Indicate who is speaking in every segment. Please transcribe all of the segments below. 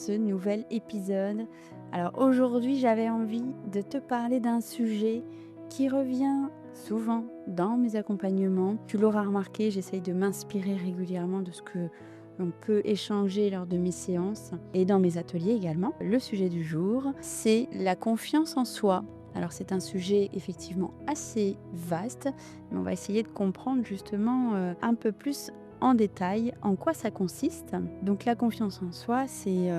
Speaker 1: ce nouvel épisode. Alors aujourd'hui, j'avais envie de te parler d'un sujet qui revient souvent dans mes accompagnements. Tu l'auras remarqué, j'essaye de m'inspirer régulièrement de ce que l'on peut échanger lors de mes séances et dans mes ateliers également. Le sujet du jour, c'est la confiance en soi. Alors c'est un sujet effectivement assez vaste, mais on va essayer de comprendre justement un peu plus en détail en quoi ça consiste. Donc la confiance en soi, c'est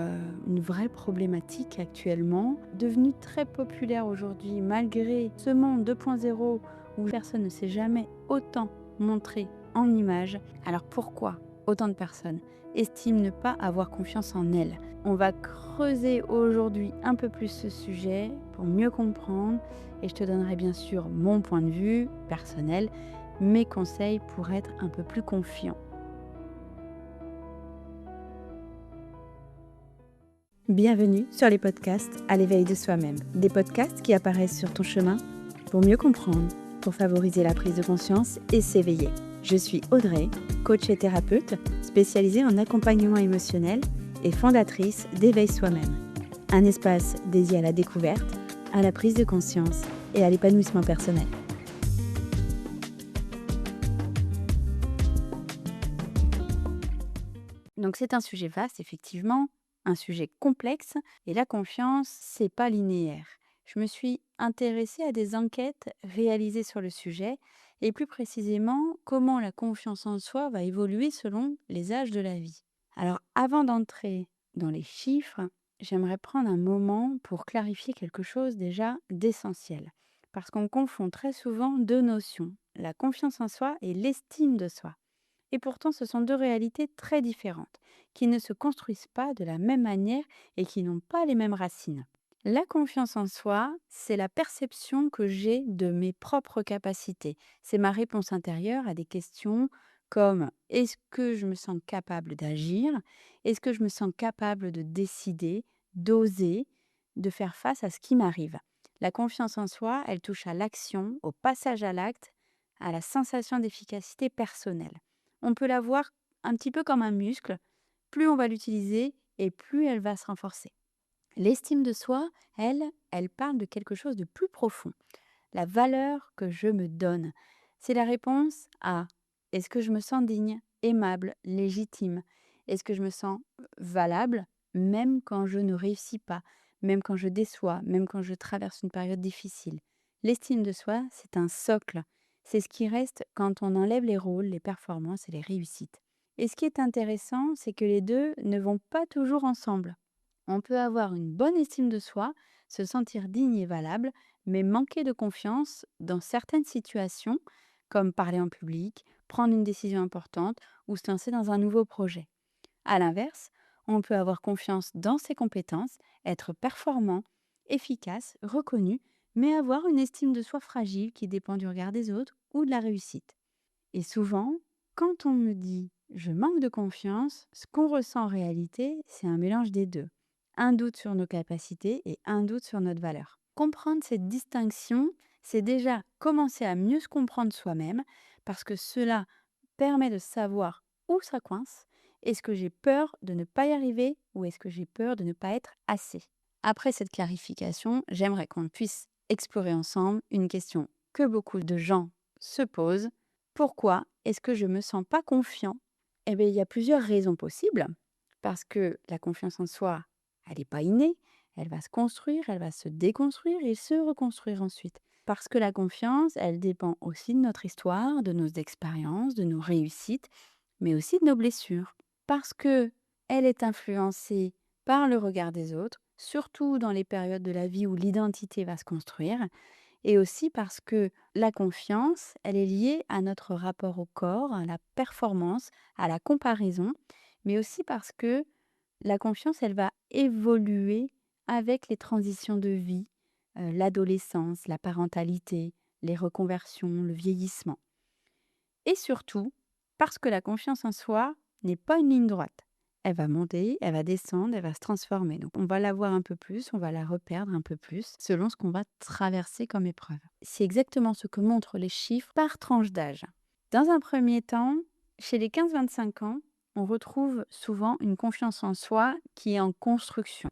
Speaker 1: une vraie problématique actuellement, devenue très populaire aujourd'hui malgré ce monde 2.0 où personne ne s'est jamais autant montré en image. Alors pourquoi autant de personnes estiment ne pas avoir confiance en elles? On va creuser aujourd'hui un peu plus ce sujet pour mieux comprendre et je te donnerai bien sûr mon point de vue personnel, mes conseils pour être un peu plus confiant. Bienvenue sur les podcasts à l'éveil de soi-même. Des podcasts qui apparaissent sur ton chemin pour mieux comprendre, pour favoriser la prise de conscience et s'éveiller. Je suis Audrey, coach et thérapeute spécialisée en accompagnement émotionnel et fondatrice d'Éveil Soi-même. Un espace dédié à la découverte, à la prise de conscience et à l'épanouissement personnel. Donc c'est un sujet vaste, effectivement, un sujet complexe, et la confiance, c'est pas linéaire. Je me suis intéressée à des enquêtes réalisées sur le sujet, et plus précisément, comment la confiance en soi va évoluer selon les âges de la vie. Alors avant d'entrer dans les chiffres, j'aimerais prendre un moment pour clarifier quelque chose déjà d'essentiel. Parce qu'on confond très souvent deux notions, la confiance en soi et l'estime de soi. Et pourtant, ce sont deux réalités très différentes, qui ne se construisent pas de la même manière et qui n'ont pas les mêmes racines. La confiance en soi, c'est la perception que j'ai de mes propres capacités. C'est ma réponse intérieure à des questions comme est-ce que je me sens capable d'agir? Est-ce que je me sens capable de décider, d'oser, de faire face à ce qui m'arrive? La confiance en soi, elle touche à l'action, au passage à l'acte, à la sensation d'efficacité personnelle. On peut la voir un petit peu comme un muscle. Plus on va l'utiliser et plus elle va se renforcer. L'estime de soi, elle parle de quelque chose de plus profond. La valeur que je me donne. C'est la réponse à est-ce que je me sens digne, aimable, légitime? Est-ce que je me sens valable, même quand je ne réussis pas, même quand je déçois, même quand je traverse une période difficile? L'estime de soi, c'est un socle. C'est ce qui reste quand on enlève les rôles, les performances et les réussites. Et ce qui est intéressant, c'est que les deux ne vont pas toujours ensemble. On peut avoir une bonne estime de soi, se sentir digne et valable, mais manquer de confiance dans certaines situations, comme parler en public, prendre une décision importante ou se lancer dans un nouveau projet. À l'inverse, on peut avoir confiance dans ses compétences, être performant, efficace, reconnu, mais avoir une estime de soi fragile qui dépend du regard des autres ou de la réussite. Et souvent, quand on me dit je manque de confiance, ce qu'on ressent en réalité, c'est un mélange des deux. Un doute sur nos capacités et un doute sur notre valeur. Comprendre cette distinction, c'est déjà commencer à mieux se comprendre soi-même parce que cela permet de savoir où ça coince. Est-ce que j'ai peur de ne pas y arriver ou est-ce que j'ai peur de ne pas être assez? Après cette clarification, j'aimerais qu'on puisse explorer ensemble une question que beaucoup de gens se posent. Pourquoi est-ce que je ne me sens pas confiant? Eh bien, il y a plusieurs raisons possibles. Parce que la confiance en soi, elle n'est pas innée. Elle va se construire, elle va se déconstruire et se reconstruire ensuite. Parce que la confiance, elle dépend aussi de notre histoire, de nos expériences, de nos réussites, mais aussi de nos blessures. Parce que elle est influencée par le regard des autres, surtout dans les périodes de la vie où l'identité va se construire, et aussi parce que la confiance, elle est liée à notre rapport au corps, à la performance, à la comparaison, mais aussi parce que la confiance, elle va évoluer avec les transitions de vie, l'adolescence, la parentalité, les reconversions, le vieillissement. Et surtout, parce que la confiance en soi n'est pas une ligne droite. Elle va monter, elle va descendre, elle va se transformer. Donc on va la voir un peu plus, on va la reperdre un peu plus, selon ce qu'on va traverser comme épreuve. C'est exactement ce que montrent les chiffres par tranche d'âge. Dans un premier temps, chez les 15-25 ans, on retrouve souvent une confiance en soi qui est en construction.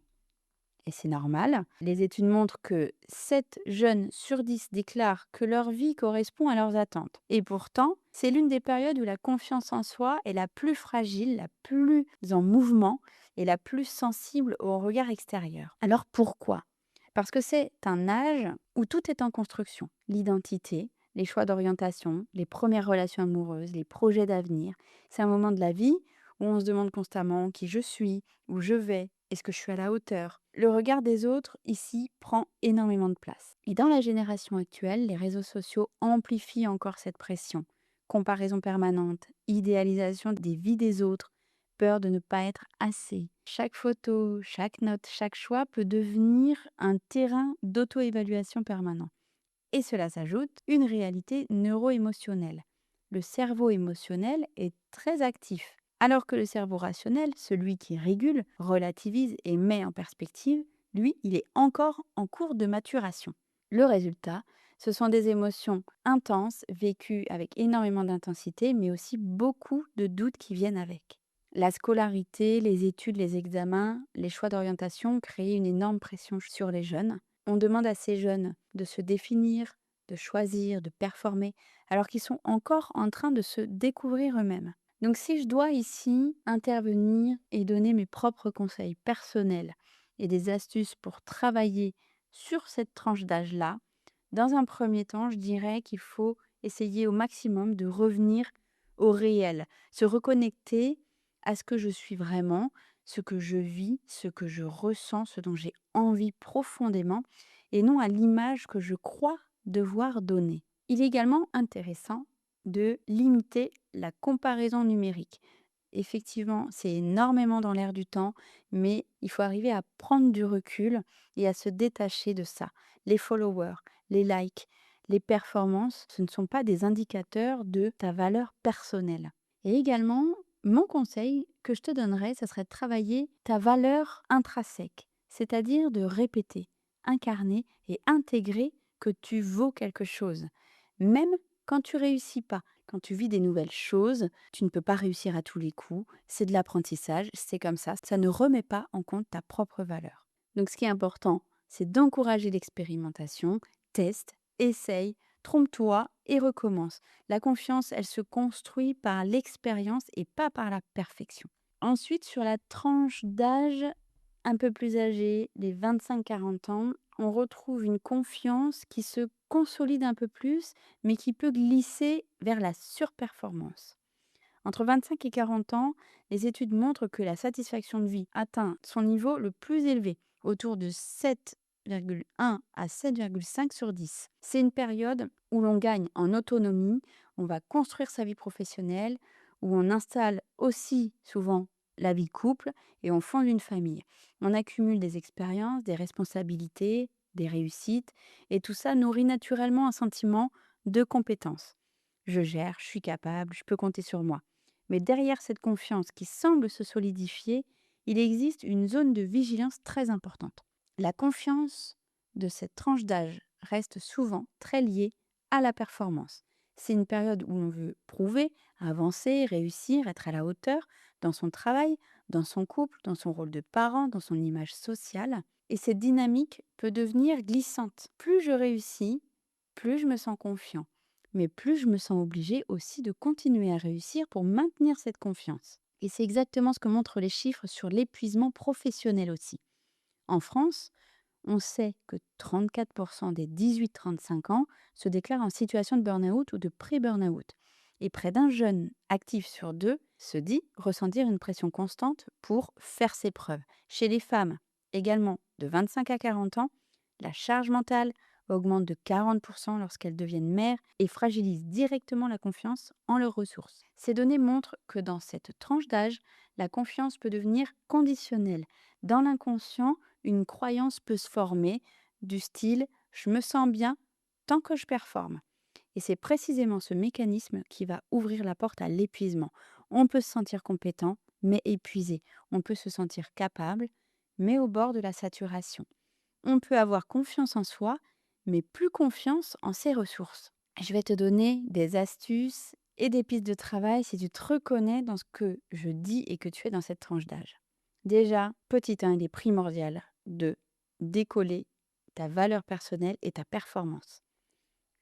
Speaker 1: Et c'est normal. Les études montrent que 7 jeunes sur 10 déclarent que leur vie correspond à leurs attentes. Et pourtant, c'est l'une des périodes où la confiance en soi est la plus fragile, la plus en mouvement et la plus sensible au regard extérieur. Alors pourquoi? Parce que c'est un âge où tout est en construction. L'identité, les choix d'orientation, les premières relations amoureuses, les projets d'avenir. C'est un moment de la vie où on se demande constamment qui je suis, où je vais, est-ce que je suis à la hauteur? Le regard des autres, ici, prend énormément de place. Et dans la génération actuelle, les réseaux sociaux amplifient encore cette pression. Comparaison permanente, idéalisation des vies des autres, peur de ne pas être assez. Chaque photo, chaque note, chaque choix peut devenir un terrain d'auto-évaluation permanent. Et cela s'ajoute une réalité neuro-émotionnelle. Le cerveau émotionnel est très actif, alors que le cerveau rationnel, celui qui régule, relativise et met en perspective, lui, il est encore en cours de maturation. Le résultat, ce sont des émotions intenses, vécues avec énormément d'intensité, mais aussi beaucoup de doutes qui viennent avec. La scolarité, les études, les examens, les choix d'orientation créent une énorme pression sur les jeunes. On demande à ces jeunes de se définir, de choisir, de performer, alors qu'ils sont encore en train de se découvrir eux-mêmes. Donc si je dois ici intervenir et donner mes propres conseils personnels et des astuces pour travailler sur cette tranche d'âge-là, dans un premier temps, je dirais qu'il faut essayer au maximum de revenir au réel, se reconnecter à ce que je suis vraiment, ce que je vis, ce que je ressens, ce dont j'ai envie profondément, et non à l'image que je crois devoir donner. Il est également intéressant de limiter la comparaison numérique. Effectivement, c'est énormément dans l'air du temps, mais il faut arriver à prendre du recul et à se détacher de ça. Les followers, les likes, les performances, ce ne sont pas des indicateurs de ta valeur personnelle. Et également, mon conseil que je te donnerais, ce serait de travailler ta valeur intrinsèque, c'est-à-dire de répéter, incarner et intégrer que tu vaux quelque chose. Même quand tu réussis pas, quand tu vis des nouvelles choses, tu ne peux pas réussir à tous les coups, c'est de l'apprentissage, c'est comme ça ne remet pas en compte ta propre valeur. Donc ce qui est important, c'est d'encourager l'expérimentation, teste, essaye, trompe-toi et recommence. La confiance, elle se construit par l'expérience et pas par la perfection. Ensuite, sur la tranche d'âge un peu plus âgée, les 25-40 ans, on retrouve une confiance qui se consolide un peu plus, mais qui peut glisser vers la surperformance. Entre 25 et 40 ans, les études montrent que la satisfaction de vie atteint son niveau le plus élevé, autour de 7,1 à 7,5 sur 10. C'est une période où l'on gagne en autonomie, on va construire sa vie professionnelle, où on installe aussi souvent la vie de couple et on fonde une famille. On accumule des expériences, des responsabilités, des réussites, et tout ça nourrit naturellement un sentiment de compétence. Je gère, je suis capable, je peux compter sur moi. Mais derrière cette confiance qui semble se solidifier, il existe une zone de vigilance très importante. La confiance de cette tranche d'âge reste souvent très liée à la performance. C'est une période où on veut prouver, avancer, réussir, être à la hauteur dans son travail, dans son couple, dans son rôle de parent, dans son image sociale. Et cette dynamique peut devenir glissante. Plus je réussis, plus je me sens confiant, mais plus je me sens obligée aussi de continuer à réussir pour maintenir cette confiance. Et c'est exactement ce que montrent les chiffres sur l'épuisement professionnel aussi. En France, on sait que 34% des 18-35 ans se déclarent en situation de burn-out ou de pré-burn-out. Et près d'un jeune actif sur deux se dit ressentir une pression constante pour faire ses preuves. Chez les femmes, également de 25 à 40 ans, la charge mentale augmente de 40% lorsqu'elles deviennent mères et fragilise directement la confiance en leurs ressources. Ces données montrent que dans cette tranche d'âge, la confiance peut devenir conditionnelle. Dans l'inconscient, une croyance peut se former du style «je me sens bien tant que je performe». Et c'est précisément ce mécanisme qui va ouvrir la porte à l'épuisement. On peut se sentir compétent, mais épuisé. On peut se sentir capable, mais au bord de la saturation. On peut avoir confiance en soi, mais plus confiance en ses ressources. Je vais te donner des astuces Et des pistes de travail si tu te reconnais dans ce que je dis et que tu es dans cette tranche d'âge. Déjà, petit 1, il est primordial de décoller ta valeur personnelle et ta performance.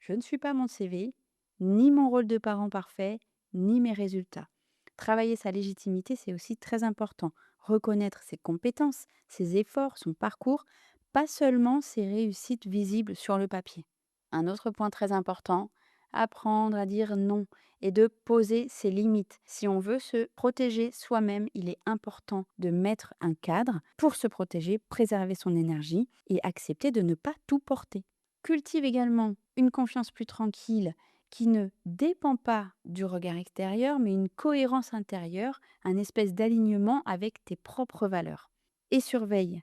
Speaker 1: Je ne suis pas mon CV, ni mon rôle de parent parfait, ni mes résultats. Travailler sa légitimité, c'est aussi très important. Reconnaître ses compétences, ses efforts, son parcours, pas seulement ses réussites visibles sur le papier. Un autre point très important, apprendre à dire non et de poser ses limites. Si on veut se protéger soi-même, il est important de mettre un cadre pour se protéger, préserver son énergie et accepter de ne pas tout porter. Cultive également une confiance plus tranquille qui ne dépend pas du regard extérieur, mais une cohérence intérieure, un espèce d'alignement avec tes propres valeurs. Et surveille,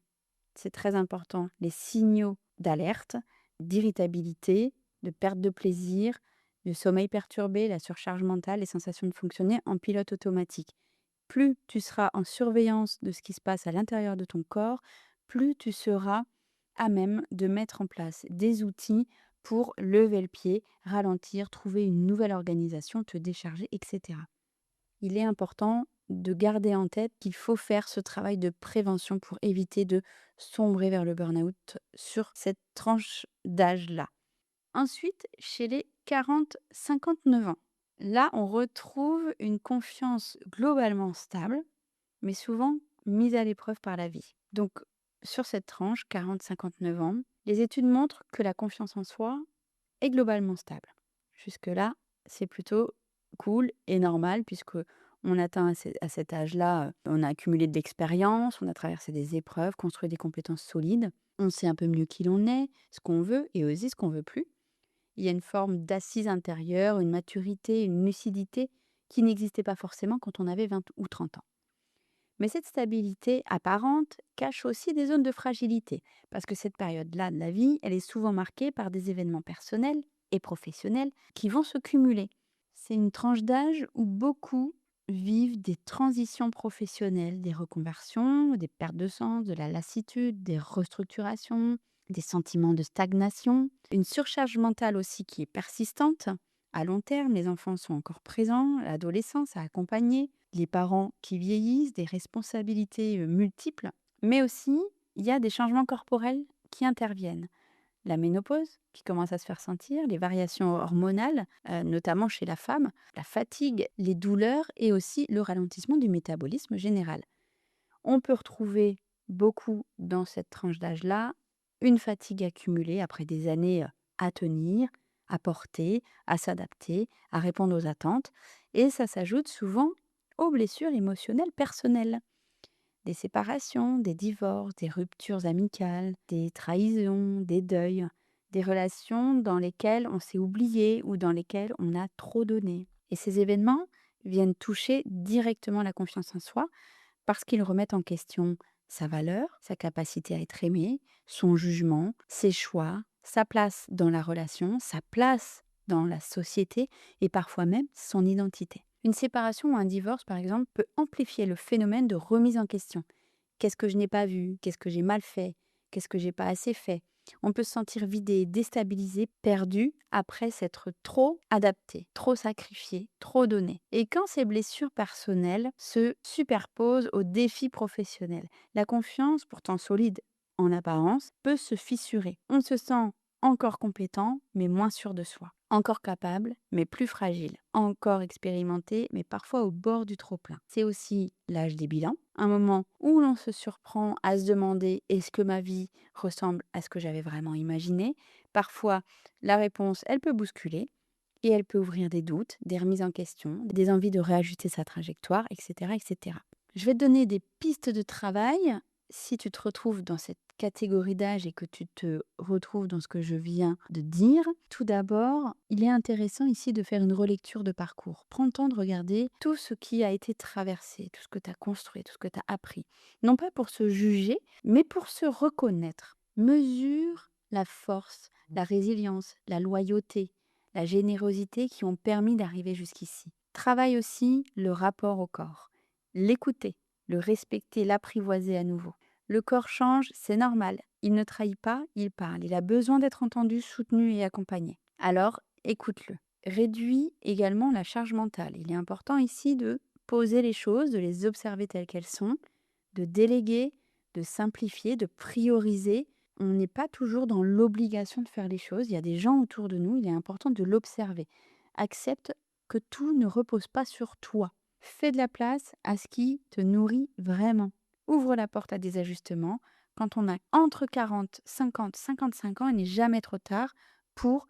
Speaker 1: c'est très important, les signaux d'alerte, d'irritabilité, de perte de plaisir, de sommeil perturbé, la surcharge mentale, les sensations de fonctionner en pilote automatique. Plus tu seras en surveillance de ce qui se passe à l'intérieur de ton corps, plus tu seras à même de mettre en place des outils pour lever le pied, ralentir, trouver une nouvelle organisation, te décharger, etc. Il est important de garder en tête qu'il faut faire ce travail de prévention pour éviter de sombrer vers le burn-out sur cette tranche d'âge-là. Ensuite, chez les 40-59 ans, là, on retrouve une confiance globalement stable, mais souvent mise à l'épreuve par la vie. Donc, sur cette tranche, 40-59 ans, les études montrent que la confiance en soi est globalement stable. Jusque-là, c'est plutôt cool et normal puisque on atteint à cet âge-là, on a accumulé de l'expérience, on a traversé des épreuves, construit des compétences solides, on sait un peu mieux qui l'on est, ce qu'on veut et aussi ce qu'on veut plus. Il y a une forme d'assise intérieure, une maturité, une lucidité qui n'existait pas forcément quand on avait 20 ou 30 ans. Mais cette stabilité apparente cache aussi des zones de fragilité, parce que cette période-là de la vie, elle est souvent marquée par des événements personnels et professionnels qui vont se cumuler. C'est une tranche d'âge où beaucoup vivent des transitions professionnelles, des reconversions, des pertes de sens, de la lassitude, des restructurations, des sentiments de stagnation, une surcharge mentale aussi qui est persistante. À long terme, les enfants sont encore présents, l'adolescence à accompagner, les parents qui vieillissent, des responsabilités multiples, mais aussi il y a des changements corporels qui interviennent. La ménopause qui commence à se faire sentir, les variations hormonales, notamment chez la femme, la fatigue, les douleurs et aussi le ralentissement du métabolisme général. On peut retrouver beaucoup dans cette tranche d'âge-là une fatigue accumulée après des années à tenir, à porter, à s'adapter, à répondre aux attentes. Et ça s'ajoute souvent aux blessures émotionnelles personnelles. Des séparations, des divorces, des ruptures amicales, des trahisons, des deuils, des relations dans lesquelles on s'est oublié ou dans lesquelles on a trop donné. Et ces événements viennent toucher directement la confiance en soi parce qu'ils remettent en question sa valeur, sa capacité à être aimé, son jugement, ses choix, sa place dans la relation, sa place dans la société et parfois même son identité. Une séparation ou un divorce, par exemple, peut amplifier le phénomène de remise en question. Qu'est-ce que je n'ai pas vu? Qu'est-ce que j'ai mal fait? Qu'est-ce que j'ai pas assez fait? On peut se sentir vidé, déstabilisé, perdu après s'être trop adapté, trop sacrifié, trop donné. Et quand ces blessures personnelles se superposent aux défis professionnels, la confiance, pourtant solide en apparence, peut se fissurer. On se sent encore compétent, mais moins sûr de soi. Encore capable, mais plus fragile. Encore expérimenté, mais parfois au bord du trop-plein. C'est aussi l'âge des bilans, un moment où l'on se surprend à se demander est-ce que ma vie ressemble à ce que j'avais vraiment imaginé. Parfois, la réponse, elle peut bousculer et elle peut ouvrir des doutes, des remises en question, des envies de réajuster sa trajectoire, etc., etc. Je vais te donner des pistes de travail si tu te retrouves dans cette catégorie d'âge et que tu te retrouves dans ce que je viens de dire. Tout d'abord, il est intéressant ici de faire une relecture de parcours. Prends le temps de regarder tout ce qui a été traversé, tout ce que tu as construit, tout ce que tu as appris. Non pas pour se juger, mais pour se reconnaître. Mesure la force, la résilience, la loyauté, la générosité qui ont permis d'arriver jusqu'ici. Travaille aussi le rapport au corps. L'écouter, le respecter, l'apprivoiser à nouveau. Le corps change, c'est normal. Il ne trahit pas, il parle. Il a besoin d'être entendu, soutenu et accompagné. Alors, écoute-le. réduit également la charge mentale. Il est important ici de poser les choses, de les observer telles qu'elles sont, de déléguer, de simplifier, de prioriser. On n'est pas toujours dans l'obligation de faire les choses. Il y a des gens autour de nous, il est important de l'observer. Accepte que tout ne repose pas sur toi. Fais de la place à ce qui te nourrit vraiment. Ouvre la porte à des ajustements. Quand on a entre 40, 50, 55 ans, il n'est jamais trop tard pour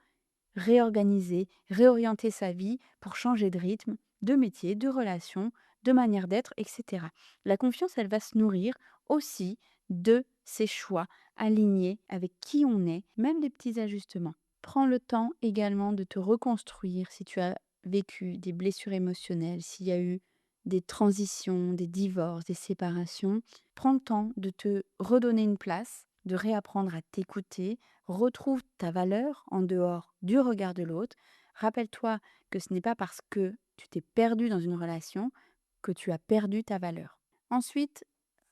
Speaker 1: réorganiser, réorienter sa vie, pour changer de rythme, de métier, de relation, de manière d'être, etc. La confiance, elle va se nourrir aussi de ses choix, alignés avec qui on est, même des petits ajustements. Prends le temps également de te reconstruire si tu as vécu des blessures émotionnelles, s'il y a eu des transitions, des divorces, des séparations. Prends le temps de te redonner une place, de réapprendre à t'écouter. Retrouve ta valeur en dehors du regard de l'autre. Rappelle-toi que ce n'est pas parce que tu t'es perdu dans une relation que tu as perdu ta valeur. Ensuite,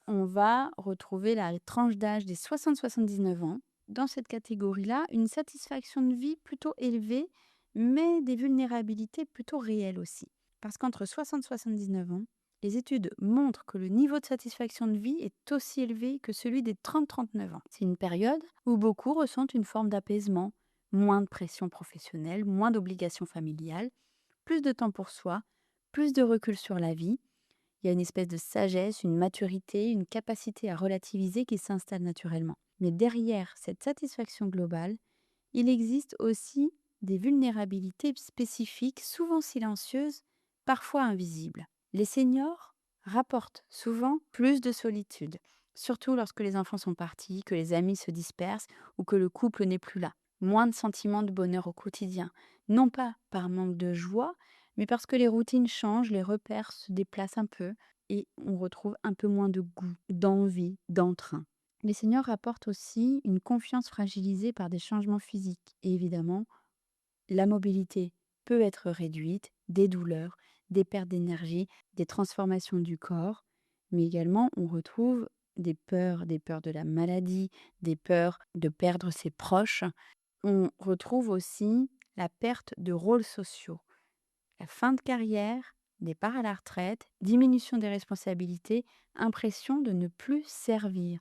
Speaker 1: on va retrouver la tranche d'âge des 60-79 ans. Dans cette catégorie-là, une satisfaction de vie plutôt élevée, mais des vulnérabilités plutôt réelles aussi. Parce qu'entre 60 et 79 ans, les études montrent que le niveau de satisfaction de vie est aussi élevé que celui des 30-39 ans. C'est une période où beaucoup ressentent une forme d'apaisement, moins de pression professionnelle, moins d'obligations familiales, plus de temps pour soi, plus de recul sur la vie. Il y a une espèce de sagesse, une maturité, une capacité à relativiser qui s'installe naturellement. Mais derrière cette satisfaction globale, il existe aussi des vulnérabilités spécifiques, souvent silencieuses, parfois invisibles. Les seniors rapportent souvent plus de solitude, surtout lorsque les enfants sont partis, que les amis se dispersent ou que le couple n'est plus là. Moins de sentiments de bonheur au quotidien, non pas par manque de joie, mais parce que les routines changent, les repères se déplacent un peu et on retrouve un peu moins de goût, d'envie, d'entrain. Les seniors rapportent aussi une confiance fragilisée par des changements physiques. Et évidemment, la mobilité peut être réduite, des douleurs, des pertes d'énergie, des transformations du corps, mais également on retrouve des peurs de la maladie, des peurs de perdre ses proches. On retrouve aussi la perte de rôles sociaux, la fin de carrière, départ à la retraite, diminution des responsabilités, impression de ne plus servir.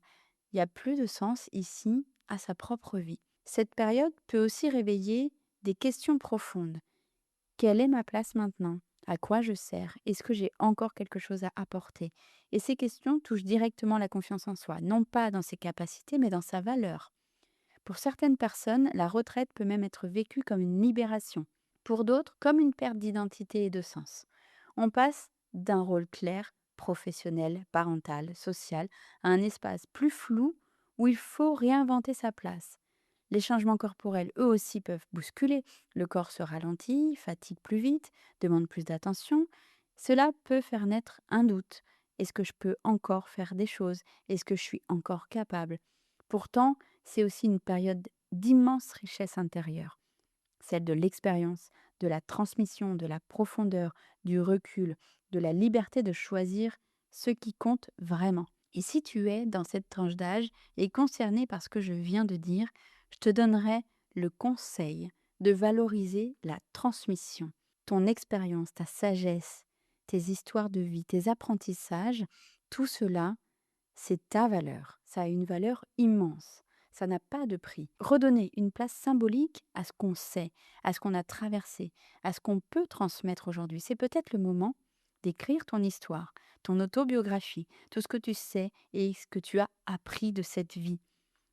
Speaker 1: Il y a plus de sens ici à sa propre vie. Cette période peut aussi réveiller des questions profondes. Quelle est ma place maintenant? À quoi je sers? Est-ce que j'ai encore quelque chose à apporter? Et ces questions touchent directement la confiance en soi, non pas dans ses capacités, mais dans sa valeur. Pour certaines personnes, la retraite peut même être vécue comme une libération. Pour d'autres, comme une perte d'identité et de sens. On passe d'un rôle clair, professionnel, parental, social, à un espace plus flou où il faut réinventer sa place. Les changements corporels, eux aussi, peuvent bousculer. Le corps se ralentit, fatigue plus vite, demande plus d'attention. Cela peut faire naître un doute. Est-ce que je peux encore faire des choses? Est-ce que je suis encore capable? Pourtant, c'est aussi une période d'immense richesse intérieure, celle de l'expérience, de la transmission, de la profondeur, du recul, de la liberté de choisir ce qui compte vraiment. Et si tu es dans cette tranche d'âge et concerné par ce que je viens de dire, je te donnerai le conseil de valoriser la transmission, ton expérience, ta sagesse, tes histoires de vie, tes apprentissages, tout cela, c'est ta valeur. Ça a une valeur immense. Ça n'a pas de prix. Redonner une place symbolique à ce qu'on sait, à ce qu'on a traversé, à ce qu'on peut transmettre aujourd'hui. C'est peut-être le moment d'écrire ton histoire, ton autobiographie, tout ce que tu sais et ce que tu as appris de cette vie.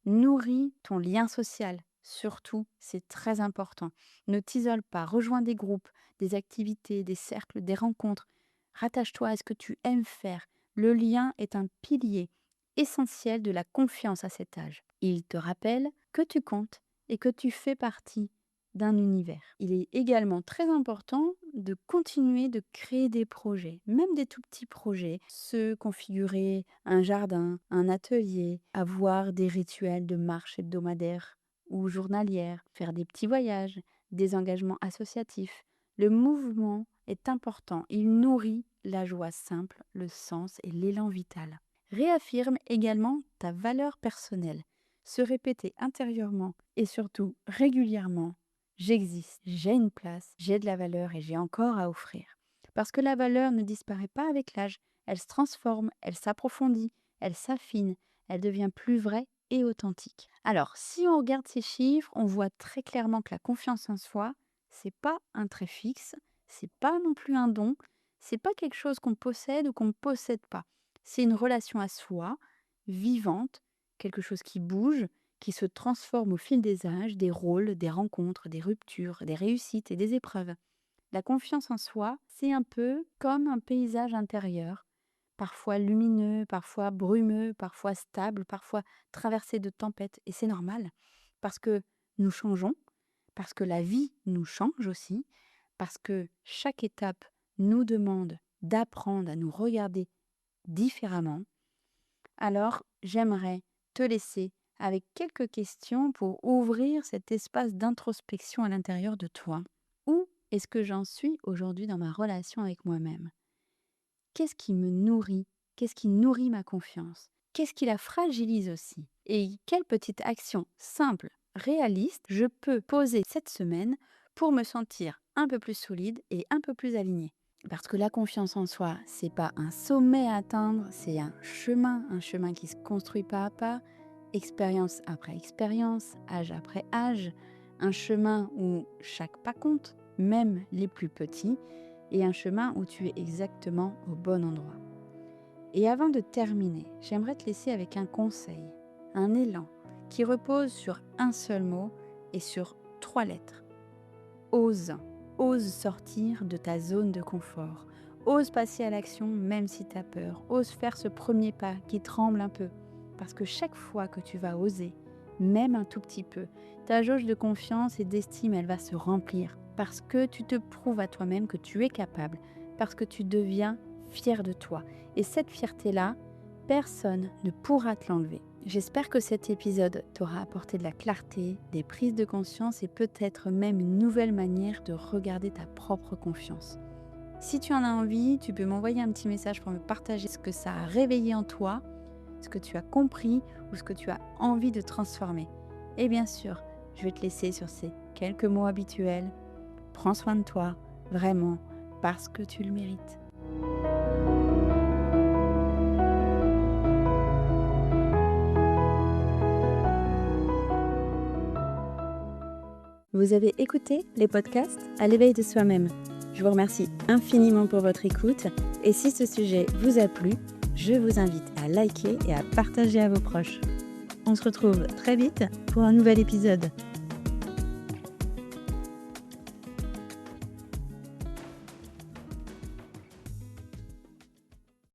Speaker 1: Nourris ton lien social. Surtout, c'est très important. Ne t'isole pas. Rejoins des groupes, des activités, des cercles, des rencontres. Rattache-toi à ce que tu aimes faire. Le lien est un pilier essentiel de la confiance à cet âge. Il te rappelle que tu comptes et que tu fais partie d'un univers. Il est également très important de continuer de créer des projets, même des tout petits projets, se configurer un jardin, un atelier, avoir des rituels de marche hebdomadaire ou journalière, faire des petits voyages, des engagements associatifs. Le mouvement est important, il nourrit la joie simple, le sens et l'élan vital. Réaffirme également ta valeur personnelle. Se répéter intérieurement et surtout régulièrement j'existe, j'ai une place, j'ai de la valeur et j'ai encore à offrir. Parce que la valeur ne disparaît pas avec l'âge, elle se transforme, elle s'approfondit, elle s'affine, elle devient plus vraie et authentique. Alors, si on regarde ces chiffres, on voit très clairement que la confiance en soi, c'est pas un trait fixe, c'est pas non plus un don, c'est pas quelque chose qu'on possède ou qu'on ne possède pas. C'est une relation à soi, vivante, quelque chose qui bouge, qui se transforme au fil des âges, des rôles, des rencontres, des ruptures, des réussites et des épreuves. La confiance en soi, c'est un peu comme un paysage intérieur, parfois lumineux, parfois brumeux, parfois stable, parfois traversé de tempêtes. Et c'est normal, parce que nous changeons, parce que la vie nous change aussi, parce que chaque étape nous demande d'apprendre à nous regarder différemment. Alors, j'aimerais te laisser avec quelques questions pour ouvrir cet espace d'introspection à l'intérieur de toi. Où est-ce que j'en suis aujourd'hui dans ma relation avec moi-même? Qu'est-ce qui me nourrit? Qu'est-ce qui nourrit ma confiance? Qu'est-ce qui la fragilise aussi? Et quelle petite action simple, réaliste, je peux poser cette semaine pour me sentir un peu plus solide et un peu plus alignée? Parce que la confiance en soi, c'est pas un sommet à atteindre, c'est un chemin qui se construit pas à pas, expérience après expérience, âge après âge, un chemin où chaque pas compte, même les plus petits, et un chemin où tu es exactement au bon endroit. Et avant de terminer, j'aimerais te laisser avec un conseil, un élan qui repose sur un seul mot et sur 3 lettres. Ose. Ose sortir de ta zone de confort. Ose passer à l'action même si tu as peur. Ose faire ce premier pas qui tremble un peu. Parce que chaque fois que tu vas oser, même un tout petit peu, ta jauge de confiance et d'estime, elle va se remplir. Parce que tu te prouves à toi-même que tu es capable. Parce que tu deviens fier de toi. Et cette fierté-là, personne ne pourra te l'enlever. J'espère que cet épisode t'aura apporté de la clarté, des prises de conscience et peut-être même une nouvelle manière de regarder ta propre confiance. Si tu en as envie, tu peux m'envoyer un petit message pour me partager ce que ça a réveillé en toi, ce que tu as compris ou ce que tu as envie de transformer. Et bien sûr, je vais te laisser sur ces quelques mots habituels. Prends soin de toi, vraiment, parce que tu le mérites. Vous avez écouté les podcasts à l'éveil de soi-même. Je vous remercie infiniment pour votre écoute et si ce sujet vous a plu, je vous invite à liker et à partager à vos proches. On se retrouve très vite pour un nouvel épisode.